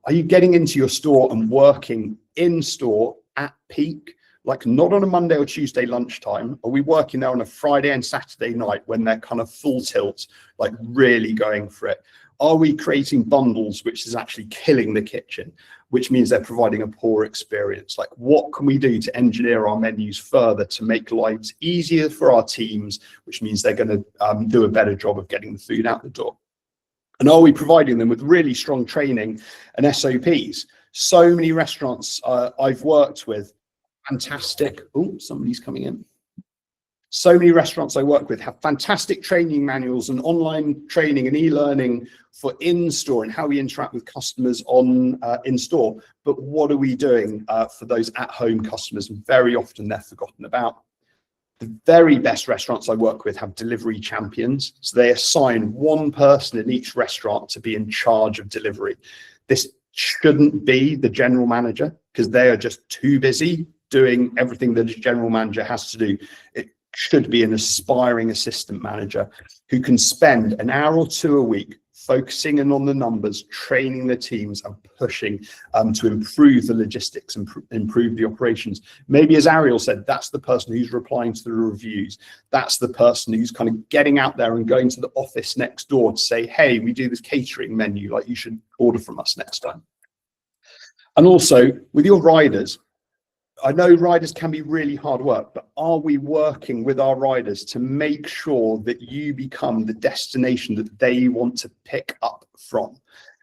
Are you getting into your store and working in store at peak? Like, not on a Monday or Tuesday lunchtime? Are we working there on a Friday and Saturday night when they're kind of full tilt, like really going for it? Are we creating bundles which is actually killing the kitchen, which means they're providing a poor experience? Like, what can we do to engineer our menus further to make lives easier for our teams, which means they're going to do a better job of getting the food out the door? And are we providing them with really strong training and SOPs? So many restaurants I've worked with, fantastic. Oh, somebody's coming in. So many restaurants I work with have fantastic training manuals and online training and e-learning for in-store and how we interact with customers on in-store. But what are we doing for those at-home customers? And very often they're forgotten about. The very best restaurants I work with have delivery champions. So they assign one person in each restaurant to be in charge of delivery. This shouldn't be the general manager, because they are just too busy doing everything that a general manager has to do. It should be an aspiring assistant manager who can spend an hour or two a week focusing in on the numbers, training the teams and pushing to improve the logistics and improve the operations. Maybe, as Ariel said, that's the person who's replying to the reviews. That's the person who's kind of getting out there and going to the office next door to say, hey, we do this catering menu, like you should order from us next time. And also with your riders, I know riders can be really hard work, but are we working with our riders to make sure that you become the destination that they want to pick up from?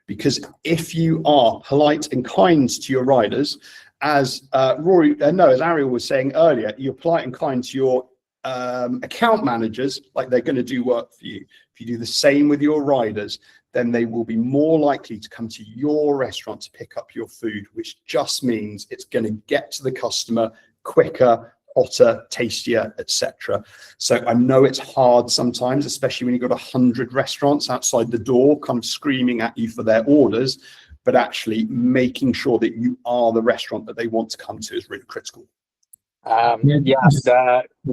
Because if you are polite and kind to your riders, as as Ariel was saying earlier, you're polite and kind to your account managers, like they're going to do work for you. If you do the same with your riders, then they will be more likely to come to your restaurant to pick up your food, which just means it's going to get to the customer quicker, hotter, tastier, etc. So I know it's hard sometimes, especially when you've got 100 restaurants outside the door kind of screaming at you for their orders, but actually making sure that you are the restaurant that they want to come to is really critical.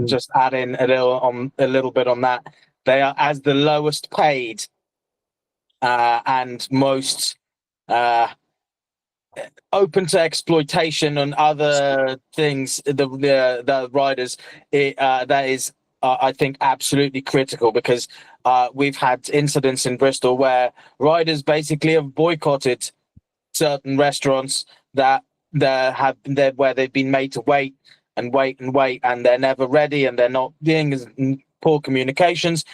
Just add in a little bit on that. They are as the lowest paid and most open to exploitation and other things. The riders, that is, I think, absolutely critical, because we've had incidents in Bristol where riders basically have boycotted certain restaurants where they've been made to wait, and they're never ready, and they're not being poor communications.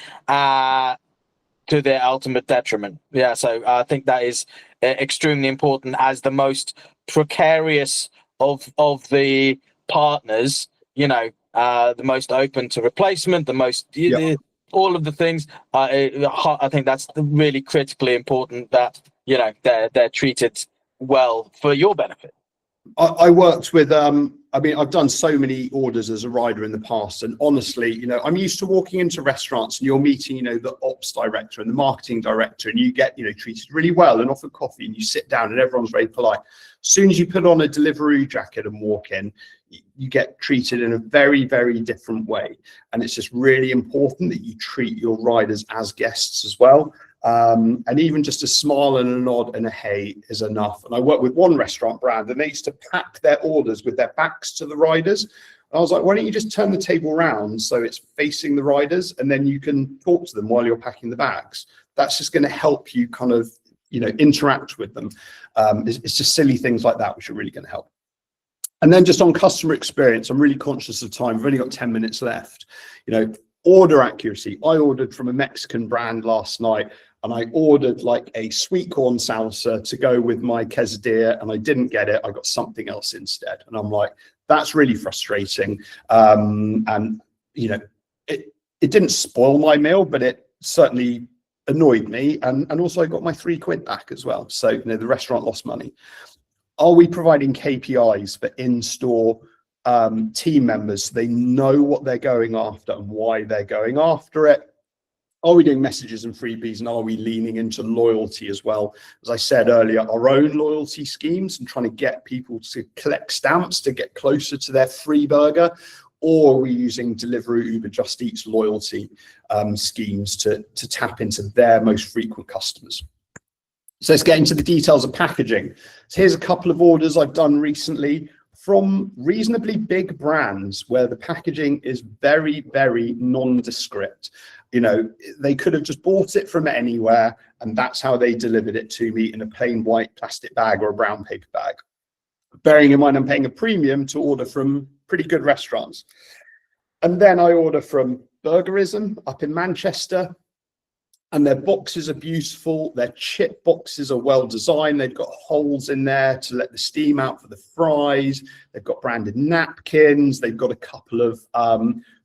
To their ultimate detriment. Yeah, so I think that is extremely important as the most precarious of the partners, the most open to replacement, the most, all of the things. I think that's really critically important that, they're treated well for your benefit. I worked with, I've done so many orders as a rider in the past, and honestly, I'm used to walking into restaurants and you're meeting, the ops director and the marketing director, and you get, treated really well and offered coffee, and you sit down and everyone's very polite. As soon as you put on a Deliveroo jacket and walk in, you get treated in a very, very different way. And it's just really important that you treat your riders as guests as well. And even just a smile and a nod and a hey is enough. And I work with one restaurant brand, and they used to pack their orders with their backs to the riders. And I was like, why don't you just turn the table around so it's facing the riders, and then you can talk to them while you're packing the bags. That's just going to help you kind of, interact with them. It's just silly things like that which are really going to help. And then just on customer experience, I'm really conscious of time. We've only got 10 minutes left. Order accuracy. I ordered from a Mexican brand last night, and I ordered like a sweet corn salsa to go with my quesadilla, and I didn't get it. I got something else instead. And I'm like, that's really frustrating. And, it didn't spoil my meal, but it certainly annoyed me. And also I got my £3 back as well. So, the restaurant lost money. Are we providing KPIs for in-store team members so they know what they're going after and why they're going after it? Are we doing messages and freebies, and are we leaning into loyalty as well? As I said earlier, our own loyalty schemes and trying to get people to collect stamps to get closer to their free burger, or are we using Deliveroo Just Eat's loyalty schemes to tap into their most frequent customers? So let's get into the details of packaging. So here's a couple of orders I've done recently from reasonably big brands where the packaging is very, very nondescript. They could have just bought it from anywhere, and that's how they delivered it to me in a plain white plastic bag or a brown paper bag. Bearing in mind, I'm paying a premium to order from pretty good restaurants. And then I order from Burgerism up in Manchester, and their boxes are beautiful. Their chip boxes are well designed. They've got holes in there to let the steam out for the fries. They've got branded napkins. They've got a couple of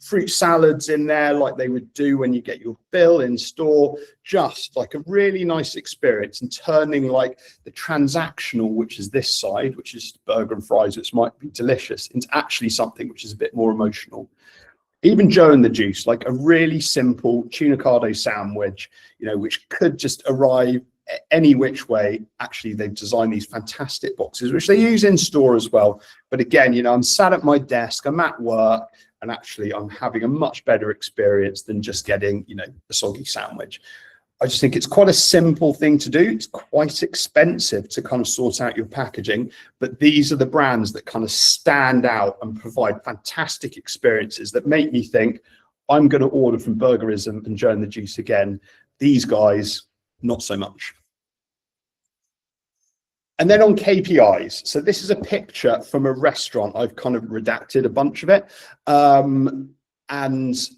fruit salads in there like they would do when you get your bill in store. Just like a really nice experience, and turning like the transactional, which is this side, which is burger and fries, which might be delicious, into actually something which is a bit more emotional. Even Joe and the Juice, like a really simple tunacado sandwich, which could just arrive any which way. Actually, they've designed these fantastic boxes, which they use in store as well. But again, I'm sat at my desk, I'm at work, and actually I'm having a much better experience than just getting, a soggy sandwich. I just think it's quite a simple thing to do. It's quite expensive to kind of sort out your packaging, but these are the brands that kind of stand out and provide fantastic experiences that make me think, I'm going to order from Burgerism and Joe and the Juice again. These guys, not so much. And then on KPIs. So this is a picture from a restaurant. I've kind of redacted a bunch of it. And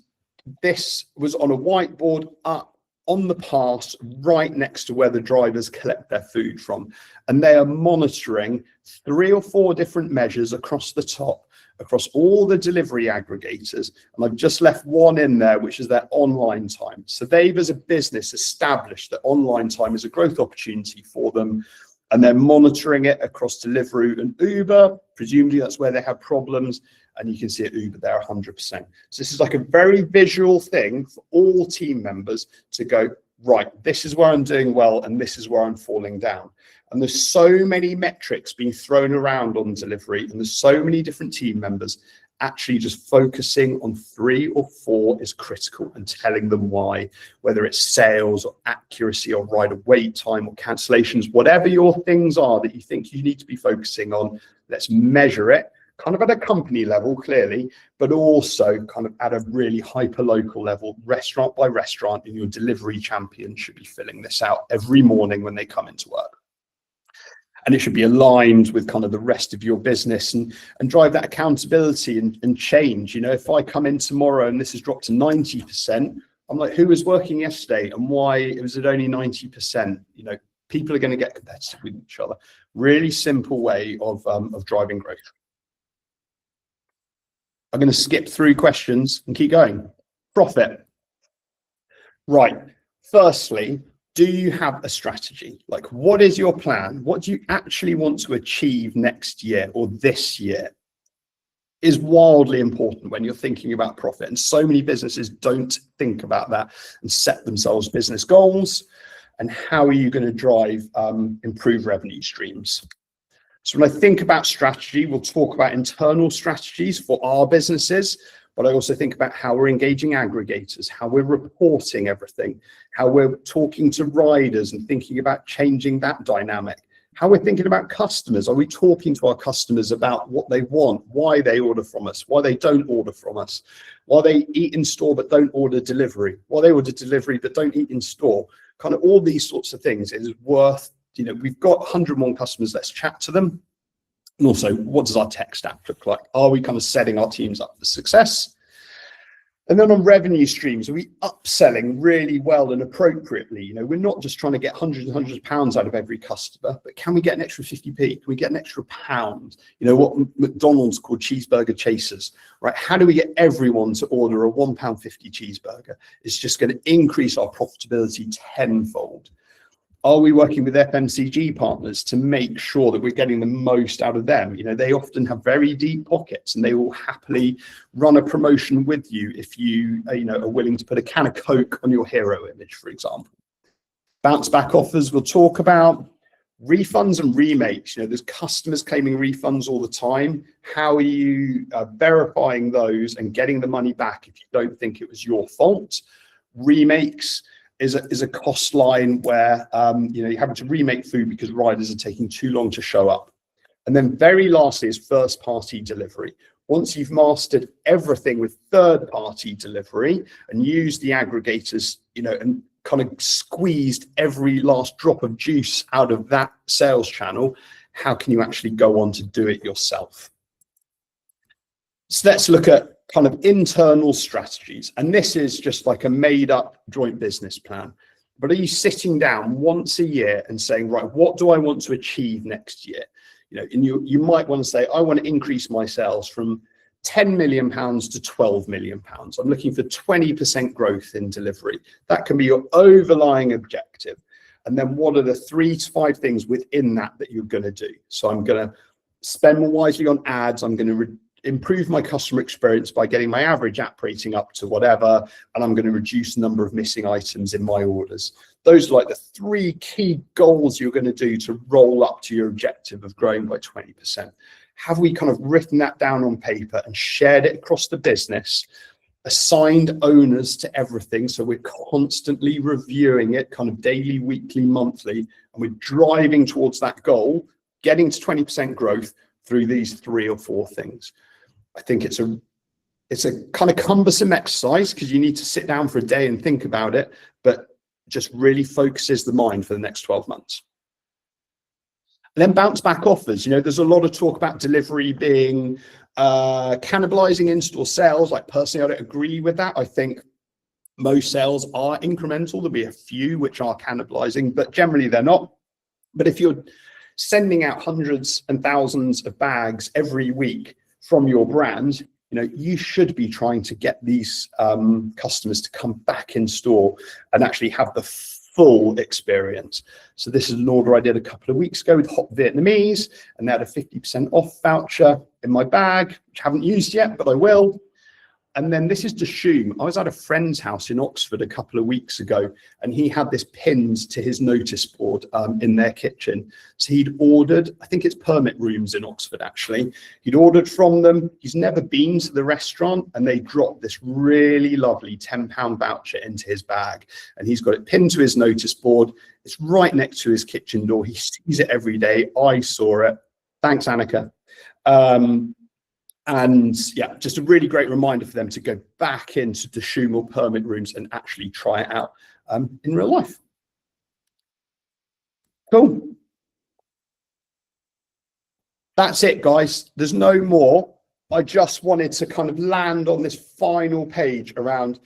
this was on a whiteboard up on the pass right next to where the drivers collect their food from. And they are monitoring 3 or 4 different measures across the top, across all the delivery aggregators. And I've just left one in there, which is their online time. So they've, as a business, established that online time is a growth opportunity for them. And they're monitoring it across Deliveroo and Uber. Presumably that's where they have problems. And you can see at Uber, they're 100%. So this is like a very visual thing for all team members to go, right, this is where I'm doing well, and this is where I'm falling down. And there's so many metrics being thrown around on delivery, and there's so many different team members. Actually just focusing on 3 or 4 is critical, and telling them why, whether it's sales or accuracy or rider wait time or cancellations, whatever your things are that you think you need to be focusing on, let's measure it kind of at a company level, clearly, but also kind of at a really hyper local level, restaurant by restaurant, and your delivery champion should be filling this out every morning when they come into work. And it should be aligned with kind of the rest of your business, and drive that accountability and change. If I come in tomorrow and this has dropped to 90%, I'm like, who was working yesterday and why was it only 90%? People are going to get competitive with each other. Really simple way of driving growth. I'm going to skip through questions and keep going. Profit. Right. Firstly, do you have a strategy? Like, what is your plan? What do you actually want to achieve next year or this year? Is wildly important when you're thinking about profit. And so many businesses don't think about that and set themselves business goals. And how are you going to drive improved revenue streams? So when I think about strategy, we'll talk about internal strategies for our businesses, but I also think about how we're engaging aggregators, how we're reporting everything, how we're talking to riders and thinking about changing that dynamic, how we're thinking about customers. Are we talking to our customers about what they want, why they order from us, why they don't order from us, why they eat in store but don't order delivery, why they order delivery but don't eat in store? Kind of all these sorts of things is worth, we've got 101 customers, let's chat to them. And also, what does our tech stack look like? Are we kind of setting our teams up for success? And then on revenue streams, are we upselling really well and appropriately? We're not just trying to get hundreds and hundreds of pounds out of every customer, but can we get an extra 50p? Can we get an extra £1? What McDonald's called cheeseburger chasers, right? How do we get everyone to order a £1.50 cheeseburger? It's just going to increase our profitability tenfold. Are we working with FMCG partners to make sure that we're getting the most out of them? They often have very deep pockets, and they will happily run a promotion with you if you are willing to put a can of Coke on your hero image, for example. Bounce back offers we'll talk about. Refunds and remakes. There's customers claiming refunds all the time. How are you verifying those and getting the money back if you don't think it was your fault? Remakes is a cost line where you're having to remake food because riders are taking too long to show up. And then very lastly is first party delivery. Once you've mastered everything with third-party delivery and used the aggregators, and kind of squeezed every last drop of juice out of that sales channel, how can you actually go on to do it yourself? So let's look at kind of internal strategies. And this is just like a made up joint business plan. But are you sitting down once a year and saying, right, what do I want to achieve next year? And you might want to say, I want to increase my sales from £10 million to £12 million. I'm looking for 20% growth in delivery. That can be your overlying objective. And then what are the 3 to 5 things within that you're going to do? So I'm going to spend more wisely on ads. I'm going to improve my customer experience by getting my average app rating up to whatever, and I'm going to reduce the number of missing items in my orders. Those are like the 3 key goals you're going to do to roll up to your objective of growing by 20%. Have we kind of written that down on paper and shared it across the business, assigned owners to everything, so we're constantly reviewing it kind of daily, weekly, monthly, and we're driving towards that goal, getting to 20% growth through these 3 or 4 things? I think it's a kind of cumbersome exercise because you need to sit down for a day and think about it, but just really focuses the mind for the next 12 months. And then bounce back offers. There's a lot of talk about delivery being cannibalizing in-store sales. Like, personally, I don't agree with that. I think most sales are incremental. There'll be a few which are cannibalizing, but generally they're not. But if you're sending out hundreds and thousands of bags every week from your brand, you should be trying to get these customers to come back in store and actually have the full experience. So this is an order I did a couple of weeks ago with Hot Vietnamese, and they had a 50% off voucher in my bag, which I haven't used yet, but I will. And then this is Dishoom. I was at a friend's house in Oxford a couple of weeks ago, and he had this pinned to his notice board in their kitchen. So he'd ordered, I think it's Permit Rooms in Oxford, actually. He'd ordered from them. He's never been to the restaurant, and they dropped this really lovely £10 voucher into his bag. And he's got it pinned to his notice board. It's right next to his kitchen door. He sees it every day. I saw it. Thanks, Annika. And yeah, just a really great reminder for them to go back into Dishoom or Permit Rooms and actually try it out in real life. Cool. That's it, guys. There's no more. I just wanted to kind of land on this final page around,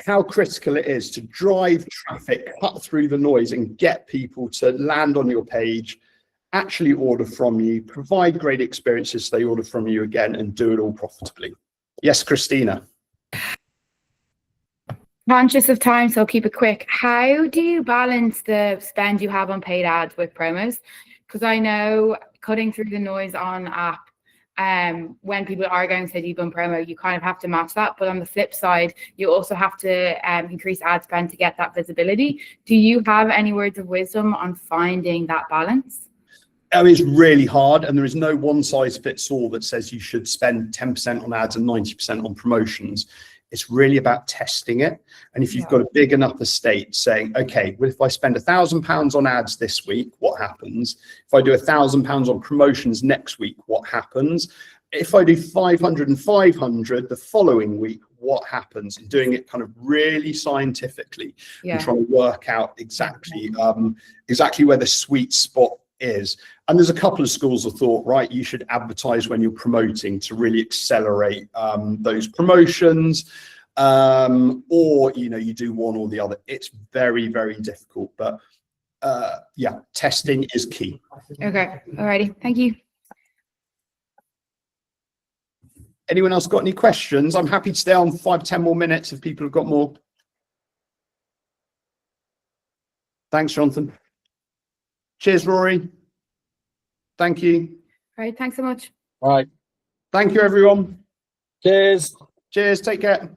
how critical it is to drive traffic, cut through the noise, and get people to land on your page, actually order from you, provide great experiences so they order from you again, and do it all profitably. Yes, Christina. Conscious of time, so I'll keep it quick. How do you balance the spend you have on paid ads with promos? Because I know cutting through the noise on app, when people are going to say deep on promo, you kind of have to match that. But on the flip side, you also have to increase ad spend to get that visibility. Do you have any words of wisdom on finding that balance? It's really hard, and there is no one size fits all that says you should spend 10% on ads and 90% on promotions. It's really about testing it. And if you've got a big enough estate, saying, okay, well, if I spend £1,000 on ads this week, what happens? If I do £1,000 on promotions next week, what happens? If I do 500 and 500 the following week, what happens? And doing it kind of really scientifically and trying to work out exactly where the sweet spot is. And there's a couple of schools of thought, right? You should advertise when you're promoting to really accelerate those promotions, or you do one or the other. It's very, very difficult, but yeah, testing is key. Okay, alrighty, thank you. Anyone else got any questions? I'm happy to stay on 5-10 more minutes if people have got more. Thanks, Jonathan. Cheers, Rory. Thank you. All right, thanks so much. All right. Thank you, everyone. Cheers. Cheers. Take care.